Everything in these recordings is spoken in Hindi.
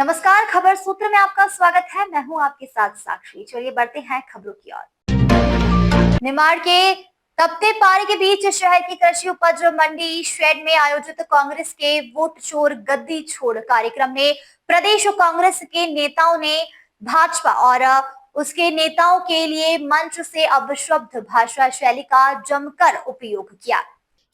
नमस्कार, खबर सूत्र में आपका स्वागत है। मैं हूं आपके साथ साक्षी। चलिए बढ़ते हैं खबरों की ओर। निमाड़ के तपते पारे के बीच शहर की कृषि उपज मंडी शेड में आयोजित कांग्रेस के वोट चोर गद्दी छोड़ कार्यक्रम में प्रदेश कांग्रेस के नेताओं ने भाजपा और उसके नेताओं के लिए मंच से अपशब्द भाषा शैली का जमकर उपयोग किया।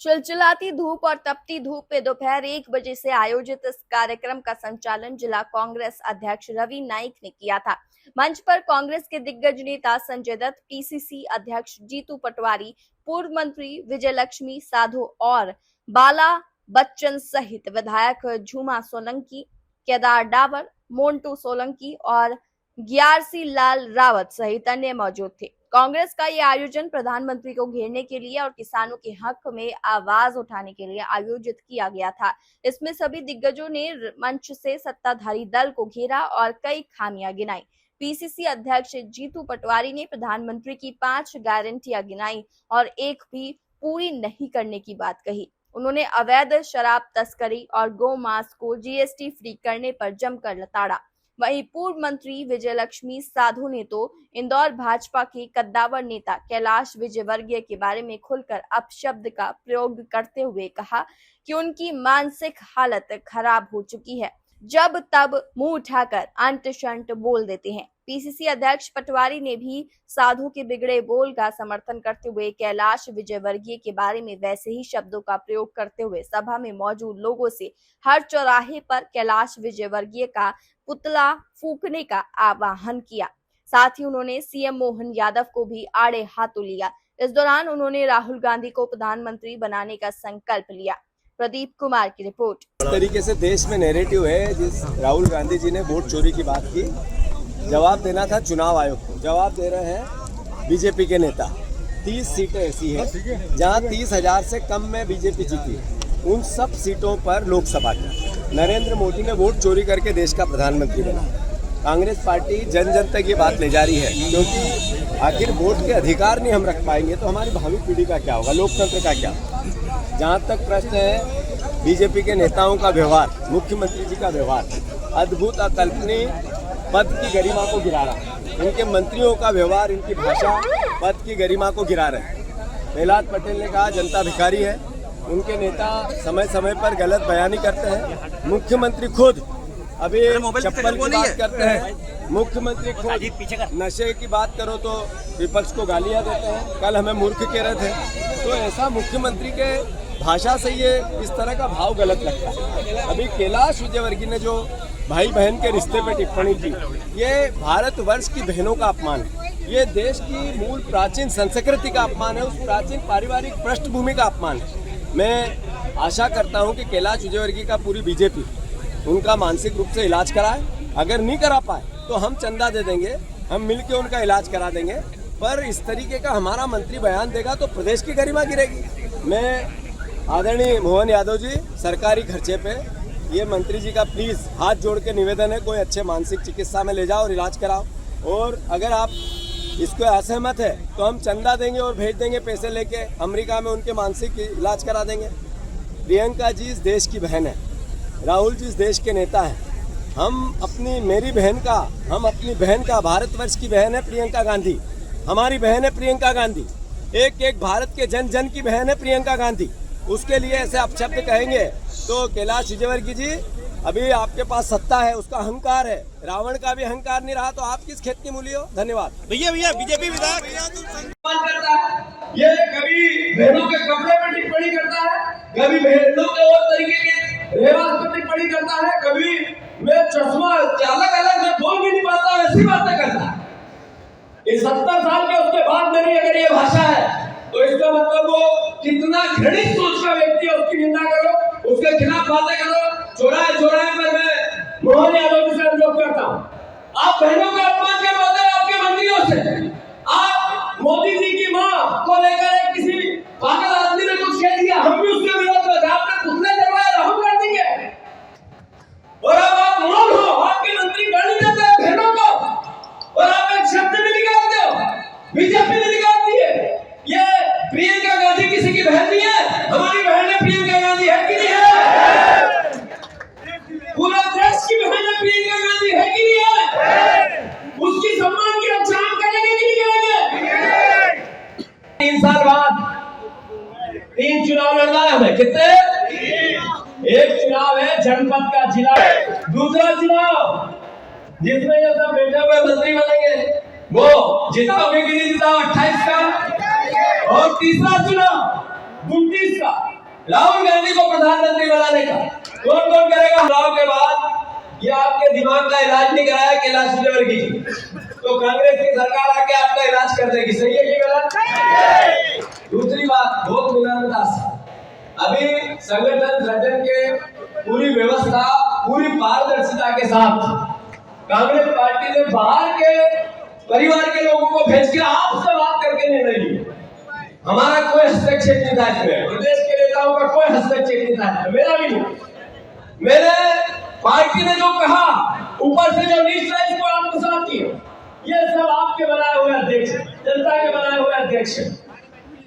चिलचिलाती धूप और तपती धूप में दोपहर 1 बजे से आयोजित इस कार्यक्रम का संचालन जिला कांग्रेस अध्यक्ष रवि नाइक ने किया था। मंच पर कांग्रेस के दिग्गज नेता संजय दत्त, पीसीसी अध्यक्ष जीतू पटवारी, पूर्व मंत्री विजय लक्ष्मी साधो और बाला बच्चन सहित विधायक झूमा सोलंकी, केदार डावर, मोन्टू सोलंकी और ग्यारसी लाल रावत सहित अन्य मौजूद थे। कांग्रेस का ये आयोजन प्रधानमंत्री को घेरने के लिए और किसानों के हक में आवाज उठाने के लिए आयोजित किया गया था। इसमें सभी दिग्गजों ने मंच से सत्ताधारी दल को घेरा और कई खामियां गिनाई। पीसीसी अध्यक्ष जीतू पटवारी ने प्रधानमंत्री की 5 गारंटियां गिनाई और एक भी पूरी नहीं करने की बात कही। उन्होंने अवैध शराब तस्करी और गौ मांस को जीएसटी फ्री करने पर जमकर लताड़ा। वहीं पूर्व मंत्री विजय लक्ष्मी साधु ने तो इंदौर भाजपा के कद्दावर नेता कैलाश विजयवर्गीय के बारे में खुलकर अपशब्द का प्रयोग करते हुए कहा कि उनकी मानसिक हालत खराब हो चुकी है, जब तब मुंह उठाकर अंट शंट बोल देते हैं। पीसीसी अध्यक्ष पटवारी ने भी साधु के बिगड़े बोल का समर्थन करते हुए कैलाश विजयवर्गीय के बारे में वैसे ही शब्दों का प्रयोग करते हुए सभा में मौजूद लोगों से हर चौराहे पर कैलाश विजयवर्गीय का पुतला फूंकने का आह्वान किया। साथ ही उन्होंने सीएम मोहन यादव को भी आड़े हाथों लिया। इस दौरान उन्होंने राहुल गांधी को प्रधानमंत्री बनाने का संकल्प लिया। प्रदीप कुमार की रिपोर्ट। इस तरीके से देश में नैरेटिव है, जिस राहुल गांधी जी ने वोट चोरी की बात की, जवाब देना था चुनाव आयोग को। जवाब दे रहे हैं बीजेपी के नेता। 30 सीटें ऐसी हैं जहां 30,000 से कम में बीजेपी जीती है। उन सब सीटों पर लोकसभा की नरेंद्र मोदी ने वोट चोरी करके देश का प्रधानमंत्री बना। कांग्रेस पार्टी जन जन तक ये बात ले जा रही है, क्योंकि आखिर वोट के अधिकार नहीं हम रख पाएंगे तो हमारी भावी पीढ़ी का क्या होगा, लोकतंत्र का क्या। जहाँ तक प्रश्न है बीजेपी के नेताओं का व्यवहार, मुख्यमंत्री जी का व्यवहार अद्भुत, अकल्पनीय, पद की गरिमा को गिरा रहा है। इनके मंत्रियों का व्यवहार, इनकी भाषा पद की गरिमा को गिरा रहे हैं। प्रहलाद पटेल ने कहा जनता भिखारी है। उनके नेता समय समय पर गलत बयानी करते हैं। मुख्यमंत्री खुद अभी चप्पल की बात करते हैं। मुख्यमंत्री खुद नशे की बात करो तो विपक्ष को गालियां देते हैं। कल हमें मूर्ख कह रहे थे। तो ऐसा मुख्यमंत्री के भाषा से ये इस तरह का भाव गलत लगता है। अभी कैलाश विजयवर्गीय ने जो भाई बहन के रिश्ते पे टिप्पणी की, ये भारतवर्ष की बहनों का अपमान है। ये देश की मूल प्राचीन संस्कृति का अपमान है, उस प्राचीन पारिवारिक पृष्ठभूमि का अपमान है। मैं आशा करता हूं कि कैलाश विजयवर्गीय का पूरी बीजेपी उनका मानसिक रूप से इलाज कराए। अगर नहीं करा पाए तो हम चंदा दे देंगे, हम मिलकर उनका इलाज करा देंगे। पर इस तरीके का हमारा मंत्री बयान देगा तो प्रदेश की गरिमा गिरेगी। मैं आदरणीय मोहन यादव जी, सरकारी खर्चे पे ये मंत्री जी का प्लीज़ हाथ जोड़ के निवेदन है, कोई अच्छे मानसिक चिकित्सा में ले जाओ और इलाज कराओ। और अगर आप इसको असहमत है तो हम चंदा देंगे और भेज देंगे पैसे लेके अमेरिका में, उनके मानसिक इलाज करा देंगे। प्रियंका जी इस देश की बहन है, राहुल जी इस देश के नेता हैं। हम अपनी बहन का, भारतवर्ष की बहन है प्रियंका गांधी, हमारी बहन है प्रियंका गांधी, एक एक भारत के जन जन की बहन है प्रियंका गांधी। उसके लिए ऐसे अपशब्द कहेंगे तो कैलाश विजयवर्गीय जी, अभी आपके पास सत्ता है, उसका अहंकार है, रावण का भी अहंकार नहीं रहा तो आप किस खेत की मूली हो। धन्यवाद। भैया बीजेपी विधायक ये कभी बहनों के कपड़े पर टिप्पणी करता है, कभी बहनों के और तरीके के लिबास पर टिप्पणी करता है, कभी मैं चश्मा अलग मैं बोल भी नहीं पाता ऐसी बातें करता है। ये 70 साल के उसके बाद मेरी अगर ये भाषा है तो इसका मतलब वो कितना घृणित सोच का व्यक्ति है, उसकी निंदा करो, उसके खिलाफ बातें करो। चौराहे पर मैं मोहन यादव जी से अनुरोध करता हूँ, आप बहनों का अपमान कर पाते हैं आपके मंत्रियों से। आप मोदी जी की माँ को लेकर एक किसी पागल आदमी ने कुछ कह दिया, हम भी उसके विरोध में थे, आपने पुतले जलवाए राहुल गांधी के, और अब आप मौन हो, आपके मंत्री गाली देते हैं बहनों को और आप एक शब्द भी निकालते हो, बीजेपी ने निकालती है। ये प्रियंका गांधी किसी की बहन नहीं है, हमारी बहन है प्रियंका गांधी, है कि नहीं है? पूरा देश की बहन है प्रियंका कितने? एक चुनाव है जनपद का, जिला है। दूसरा चुनाव जिसमें ये सब बैठे हुए मंत्री बनेंगे, वो जिताओगे कि नहीं जिताओ 28 का। और तीसरा चुनाव 29 का, राहुल गांधी को प्रधानमंत्री बनाने का। कौन कौन करेगा? चुनाव के बाद ये आपके दिमाग का इलाज नहीं कराया, कैलाश विजयवर्गीय जी, तो कांग्रेस की सरकार आके आपका इलाज कर देगी। सही है कि गलत? दूसरी बात, बहुत विनम्रता से, अभी संगठन सृजन के पूरी व्यवस्था, पूरी पारदर्शिता के साथ कांग्रेस पार्टी ने बाहर के परिवार के लोगों को भेज के आपसे बात करके निर्णय लिया। हमारा कोई हस्तक्षेप नहीं था इसमें, प्रदेश के नेताओं का कोई हस्तक्षेप नहीं था, मेरा भी नहीं। मैंने पार्टी ने जो कहा, ऊपर से जो नीच है, इसको आत्मसात किया। ये सब आपके बनाए हुए अध्यक्ष, जनता के बनाए हुए अध्यक्ष।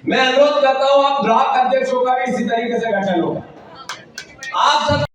मैं अनुरोध करता हूं, आप ब्लॉक अध्यक्षों का भी इसी तरीके से गठन हो। आप सब